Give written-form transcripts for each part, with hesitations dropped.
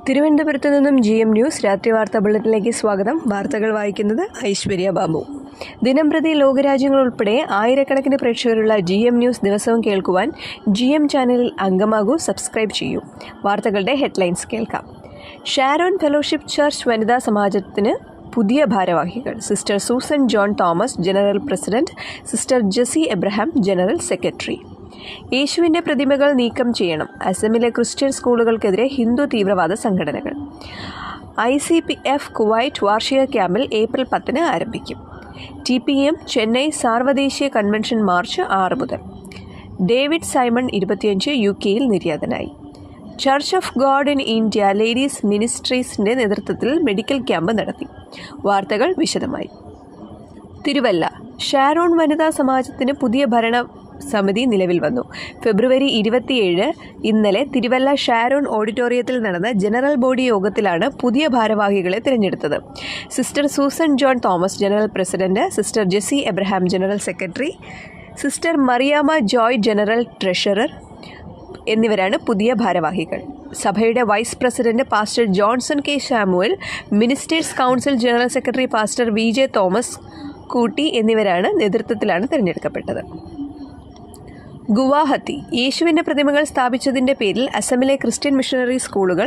തിരുവനന്തപുരത്ത് നിന്നും GM news രാത്രി വാർത്താ ബുള്ളറ്റിനിലേക്ക് സ്വാഗതം. വാർത്തകൾ വായിക്കുന്നത് ഐശ്വര്യ ബാബു. ദിനംപ്രതി ലോകരാജ്യങ്ങൾ ഉൾപ്പെടെ ആയിരക്കണക്കിന് പ്രേക്ഷകരുള്ള GM ന്യൂസ് ദിവസവും കേൾക്കുവാൻ GM ചാനലിൽ അംഗമാകൂ, സബ്സ്ക്രൈബ് ചെയ്യൂ. വാർത്തകളുടെ ഹെഡ്ലൈൻസ് കേൾക്കാം. ഷാരോൺ ഫെലോഷിപ്പ് ചർച്ച് വനിതാ സമാജത്തിന് പുതിയ ഭാരവാഹികൾ. Sister Susan John Thomas, general president. Sister Jessie Abraham, general secretary. യേശുവിൻ്റെ പ്രതിമകൾ നീക്കം ചെയ്യണം. അസമിലെ ക്രിസ്ത്യൻ സ്കൂളുകൾക്കെതിരെ ഹിന്ദു തീവ്രവാദ സംഘടനകൾ. ICPF കുവൈറ്റ് വാർഷിക ക്യാമ്പിൽ ഏപ്രിൽ 10 ആരംഭിക്കും. TPM ചെന്നൈ സാർവദേശീയ കൺവെൻഷൻ മാർച്ച് 6 മുതൽ. ഡേവിഡ് സൈമൺ 25 UK-യിൽ നിര്യാതനായി. Church of God in India ladies മിനിസ്ട്രീസിൻ്റെ നേതൃത്വത്തിൽ മെഡിക്കൽ ക്യാമ്പ് നടത്തി. വാർത്തകൾ വിശദമായി. തിരുവല്ല ഷാരോൺ വനിതാ സമാജത്തിന് പുതിയ ഭരണ സമിതി നിലവിൽ വന്നു. ഫെബ്രുവരി 27 ഇന്നലെ തിരുവല്ല ഷാരോൺ ഓഡിറ്റോറിയത്തിൽ നടന്ന ജനറൽ ബോഡി യോഗത്തിലാണ് പുതിയ ഭാരവാഹികളെ തിരഞ്ഞെടുത്തത്. Sister Susan John Thomas, general president. Sister Jessie Abraham, general secretary. Sister Mariamma Joy, general treasurer എന്നിവരാണ് പുതിയ ഭാരവാഹികൾ. സഭയുടെ vice president pastor Johnson K. Samuel, ministers council general secretary pastor VJ Thomas Kutty എന്നിവരാണ് നേതൃത്വത്തിലാണ് തിരഞ്ഞെടുക്കപ്പെട്ടത്. ഗുവാഹത്തി യേശുവിൻ്റെ പ്രതിമകൾ സ്ഥാപിച്ചതിൻ്റെ പേരിൽ അസമിലെ ക്രിസ്ത്യൻ മിഷണറി സ്കൂളുകൾ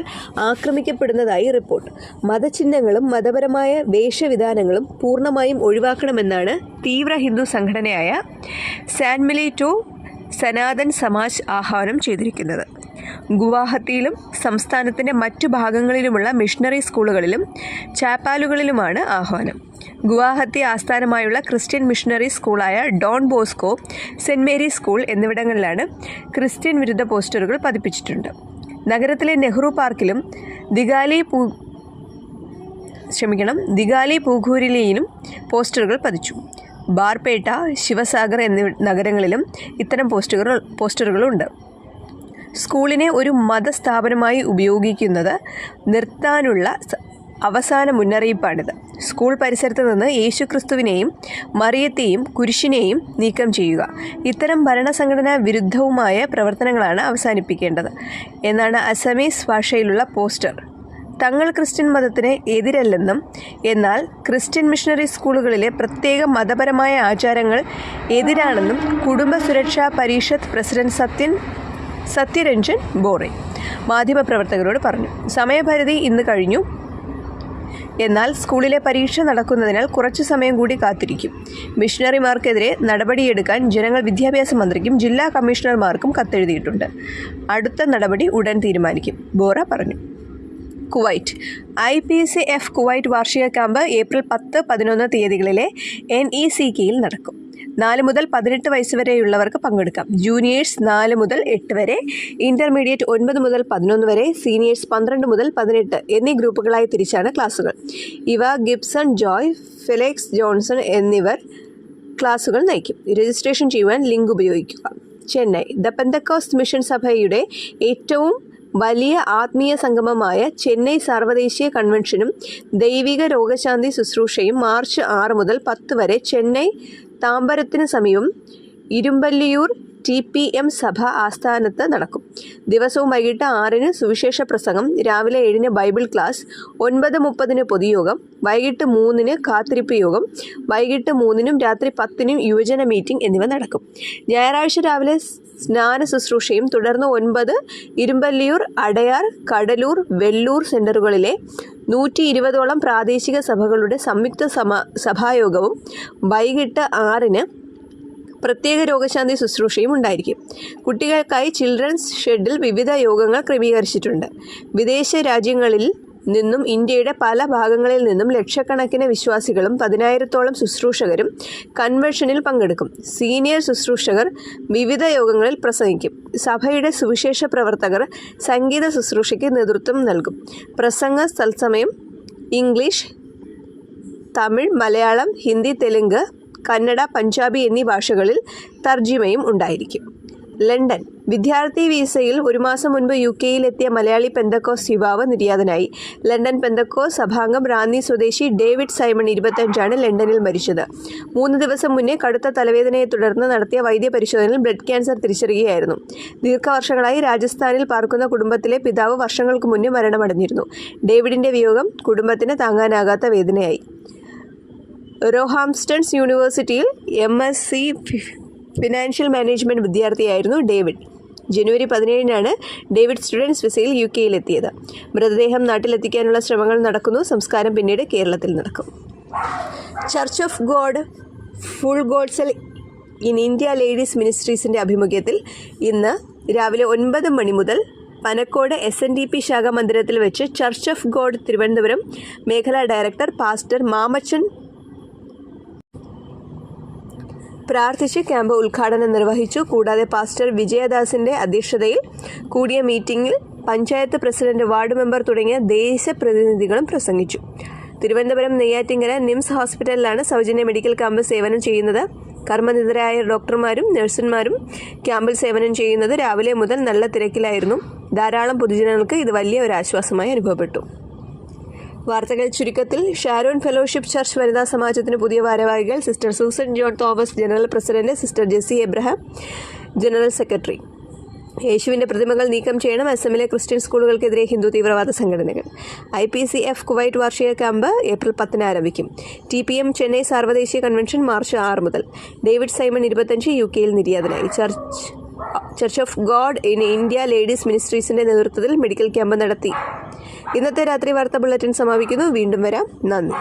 ആക്രമിക്കപ്പെടുന്നതായി റിപ്പോർട്ട്. മതചിഹ്നങ്ങളും മതപരമായ വേഷവിധാനങ്ങളും പൂർണ്ണമായും ഒഴിവാക്കണമെന്നാണ് തീവ്ര ഹിന്ദു സംഘടനയായ സാൻമിലിറ്റോ സനാതൻ സമാജ് ആഹ്വാനം ചെയ്തിരിക്കുന്നത്. ഗുവാഹത്തിയിലും സംസ്ഥാനത്തിൻ്റെ മറ്റു ഭാഗങ്ങളിലുമുള്ള മിഷണറി സ്കൂളുകളിലും ചാപ്പാലുകളിലുമാണ് ആഹ്വാനം. ഗുവാഹത്തി ആസ്ഥാനമായുള്ള ക്രിസ്ത്യൻ മിഷണറി സ്കൂളായ Don Bosco, saint Mary's school എന്നിവിടങ്ങളിലാണ് ക്രിസ്ത്യൻ വിരുദ്ധ പോസ്റ്ററുകൾ പതിപ്പിച്ചിട്ടുണ്ട്. നഗരത്തിലെ നെഹ്റു പാർക്കിലും ദിഗാലി പൂഖൂരിലെയും പോസ്റ്ററുകൾ പതിച്ചു. ബാർപേട്ട, ശിവസാഗർ എന്നീ നഗരങ്ങളിലും ഇത്തരം പോസ്റ്ററുകളുണ്ട്. സ്കൂളിനെ ഒരു മതസ്ഥാപനമായി ഉപയോഗിക്കുന്നത് നിർത്താനുള്ള അവസാന മുന്നറിയിപ്പാണിത്. സ്കൂൾ പരിസരത്ത് നിന്ന് യേശുക്രിസ്തുവിനെയും മറിയത്തെയും കുരിശിനെയും നീക്കം ചെയ്യുക. ഇത്തരം ഭരണസംഘടനാ വിരുദ്ധവുമായ പ്രവർത്തനങ്ങളാണ് അവസാനിപ്പിക്കേണ്ടത് എന്നാണ് അസമീസ് ഭാഷയിലുള്ള പോസ്റ്റർ. തങ്ങൾ ക്രിസ്ത്യൻ മതത്തിന് എതിരല്ലെന്നും എന്നാൽ ക്രിസ്ത്യൻ മിഷണറി സ്കൂളുകളിലെ പ്രത്യേക മതപരമായ ആചാരങ്ങൾ എതിരാണെന്നും കുടുംബ സുരക്ഷാ പരിഷത്ത് പ്രസിഡന്റ് സത്യരഞ്ജൻ ബോറെ മാധ്യമപ്രവർത്തകരോട് പറഞ്ഞു. സമയപരിധി ഇന്ന് കഴിഞ്ഞു. എന്നാൽ സ്കൂളിലെ പരീക്ഷ നടക്കുന്നതിനാൽ കുറച്ചു സമയം കൂടി കാത്തിരിക്കും. മിഷണറിമാർക്കെതിരെ നടപടിയെടുക്കാൻ ജനങ്ങൾ വിദ്യാഭ്യാസ മന്ത്രിക്കും ജില്ലാ കമ്മീഷണർമാർക്കും കത്തെഴുതിയിട്ടുണ്ട്. അടുത്ത നടപടി ഉടൻ തീരുമാനിക്കും, ബോറ പറഞ്ഞു. കുവൈറ്റ് IPCF കുവൈറ്റ് വാർഷിക ക്യാമ്പ് ഏപ്രിൽ 10, 11 തീയതികളിലെ NECK-യിൽ നടക്കും. 4 മുതൽ 18 വയസ്സ് വരെയുള്ളവർക്ക് പങ്കെടുക്കാം. ജൂനിയേഴ്സ് 4 മുതൽ 8 വരെ, ഇൻ്റർമീഡിയറ്റ് 9 മുതൽ 11 വരെ, സീനിയേഴ്സ് 12 മുതൽ 18 എന്നീ ഗ്രൂപ്പുകളായി തിരിച്ചാണ് ക്ലാസുകൾ. ഗിബ്സൺ ജോയ്, ഫെലിക്സ് ജോൺസൺ എന്നിവർ ക്ലാസുകൾ നയിക്കും. രജിസ്ട്രേഷൻ ചെയ്യുവാൻ ലിങ്ക് ഉപയോഗിക്കുക. ചെന്നൈ ദ പെന്തക്കോസ്റ്റ് മിഷൻ സഭയുടെ ഏറ്റവും വലിയ ആത്മീയ സംഗമമായ ചെന്നൈ സാർവദേശീയ കൺവെൻഷനും ദൈവിക രോഗശാന്തി ശുശ്രൂഷയും മാർച്ച് 6 മുതൽ 10 വരെ ചെന്നൈ താമ്പരത്തിന് സമീപം ഇരുമ്പല്ലിയൂർ TPM സഭ ആസ്ഥാനത്ത് നടക്കും. ദിവസവും വൈകിട്ട് 6 സുവിശേഷ പ്രസംഗം, രാവിലെ 7 ബൈബിൾ ക്ലാസ്, 9:30 പൊതുയോഗം, വൈകിട്ട് 3 കാത്തിരിപ്പ് യോഗം, വൈകിട്ട് 3 രാത്രി 10 യുവജന മീറ്റിംഗ് എന്നിവ നടക്കും. ഞായറാഴ്ച രാവിലെ സ്നാന ശുശ്രൂഷയും തുടർന്ന് 9 ഇരുമ്പല്ലിയൂർ, അടയാർ, കടലൂർ, വെല്ലൂർ സെൻ്ററുകളിലെ 120ഓളം പ്രാദേശിക സഭകളുടെ സംയുക്ത സഭായോഗവും വൈകിട്ട് 6 പ്രത്യേക രോഗശാന്തി ശുശ്രൂഷയും ഉണ്ടായിരിക്കും. കുട്ടികൾക്കായി ചിൽഡ്രൻസ് ഷെഡിൽ വിവിധ യോഗങ്ങൾ ക്രമീകരിച്ചിട്ടുണ്ട്. വിദേശ രാജ്യങ്ങളിൽ നിന്നും ഇന്ത്യയുടെ പല ഭാഗങ്ങളിൽ നിന്നും ലക്ഷക്കണക്കിന് വിശ്വാസികളും 10,000-ഓളം ശുശ്രൂഷകരും കൺവെൻഷനിൽ പങ്കെടുക്കും. സീനിയർ ശുശ്രൂഷകർ വിവിധ യോഗങ്ങളിൽ പ്രസംഗിക്കും. സഭയുടെ സുവിശേഷ പ്രവർത്തകർ സംഗീത ശുശ്രൂഷയ്ക്ക് നേതൃത്വം നൽകും. പ്രസംഗ തത്സമയം ഇംഗ്ലീഷ്, തമിഴ്, മലയാളം, ഹിന്ദി, തെലുങ്ക്, കന്നഡ, പഞ്ചാബി എന്നീ ഭാഷകളിൽ തർജിമയും ഉണ്ടായിരിക്കും. ലണ്ടൻ. വിദ്യാർത്ഥി വീസയിൽ 1 മാസം മുൻപ് UK-യിലെത്തിയ മലയാളി പെന്തക്കോസ് യുവാവ് നിര്യാതനായി. ലണ്ടൻ പെന്തക്കോസ് സഭാംഗം റാന്നി സ്വദേശി ഡേവിഡ് സൈമൺ 25 ലണ്ടനിൽ മരിച്ചത്. 3 ദിവസം മുന്നേ കടുത്ത തലവേദനയെ തുടർന്ന് നടത്തിയ വൈദ്യപരിശോധനയിൽ ബ്ലഡ് ക്യാൻസർ തിരിച്ചറിയുകയായിരുന്നു. ദീർഘവർഷങ്ങളായി രാജസ്ഥാനിൽ പാർക്കുന്ന കുടുംബത്തിലെ പിതാവ് വർഷങ്ങൾക്ക് മുന്നേ മരണമടഞ്ഞിരുന്നു. ഡേവിഡിന്റെ വിയോഗം കുടുംബത്തിന് താങ്ങാനാകാത്ത വേദനയായി. റോഹാംപ്റ്റൺസ് യൂണിവേഴ്സിറ്റിയിൽ MSc ഫിനാൻഷ്യൽ മാനേജ്മെൻറ്റ് വിദ്യാർത്ഥിയായിരുന്നു ഡേവിഡ്. ജനുവരി 17 ഡേവിഡ് സ്റ്റുഡൻസ് വിസയിൽ UK-യിലെത്തിയത്. മൃതദേഹം നാട്ടിലെത്തിക്കാനുള്ള ശ്രമങ്ങൾ നടക്കുന്നു. സംസ്കാരം പിന്നീട് കേരളത്തിൽ നടക്കും. Church of God full gospel in India ladies മിനിസ്ട്രീസിൻ്റെ ആഭിമുഖ്യത്തിൽ ഇന്ന് രാവിലെ 9 മണി മുതൽ പനക്കോട് SNDP ശാഖാ മന്ദിരത്തിൽ വെച്ച് ചർച്ച് ഓഫ് ഗോഡ് തിരുവനന്തപുരം മേഖലാ ഡയറക്ടർ പാസ്റ്റർ മാമച്ചൻ പ്രാർത്ഥിച്ച് ക്യാമ്പ് ഉദ്ഘാടനം നിർവഹിച്ചു. കൂടാതെ പാസ്റ്റർ വിജയദാസിൻ്റെ അധ്യക്ഷതയിൽ കൂടിയ മീറ്റിംഗിൽ പഞ്ചായത്ത് പ്രസിഡന്റ്, വാർഡ് മെമ്പർ തുടങ്ങിയ ദേശപ്രതിനിധികളും പ്രസംഗിച്ചു. തിരുവനന്തപുരം നെയ്യാറ്റിങ്കര നിംസ് ഹോസ്പിറ്റലിലാണ് സൗജന്യ മെഡിക്കൽ ക്യാമ്പ് സേവനം ചെയ്യുന്നത്. കർമ്മനിരതരായ ഡോക്ടർമാരും നഴ്സുമാരും ക്യാമ്പിൽ സേവനം ചെയ്യുന്നത് രാവിലെ മുതൽ നല്ല തിരക്കിലായിരുന്നു. ധാരാളം പൊതുജനങ്ങൾക്ക് ഇത് വലിയ ഒരു ആശ്വാസമായി അനുഭവപ്പെട്ടു. വാർത്തകൾ ചുരുക്കത്തിൽ. ഷാരോൺ ഫെലോഷിപ്പ് ചർച്ച് വനിതാ സമാജത്തിന് പുതിയ ഭാരവാഹികൾ. Sister Susan John Thomas general president, sister Jessie Abraham general secretary. യേശുവിൻ്റെ പ്രതിമകൾ നീക്കം ചെയ്യണം. അസമിലെ ക്രിസ്ത്യൻ സ്കൂളുകൾക്കെതിരെ ഹിന്ദു തീവ്രവാദ സംഘടനകൾ. IPCF കുവൈറ്റ് വാർഷിക ക്യാമ്പ് ഏപ്രിൽ 10 ആരംഭിക്കും. TPM ചെന്നൈ സാർവദേശീയ കൺവെൻഷൻ മാർച്ച് 6 മുതൽ. ഡേവിഡ് സൈമൺ 25 UK-യിൽ നിര്യാതനായി. Church of God in India ladies മിനിസ്ട്രീസിൻ്റെ നേതൃത്വത്തിൽ മെഡിക്കൽ ക്യാമ്പ് നടത്തി. ഇന്നത്തെ രാത്രി വാർത്താ ബുള്ളറ്റിൻ സമാപിക്കുന്നു. വീണ്ടും വരാം. നന്ദി.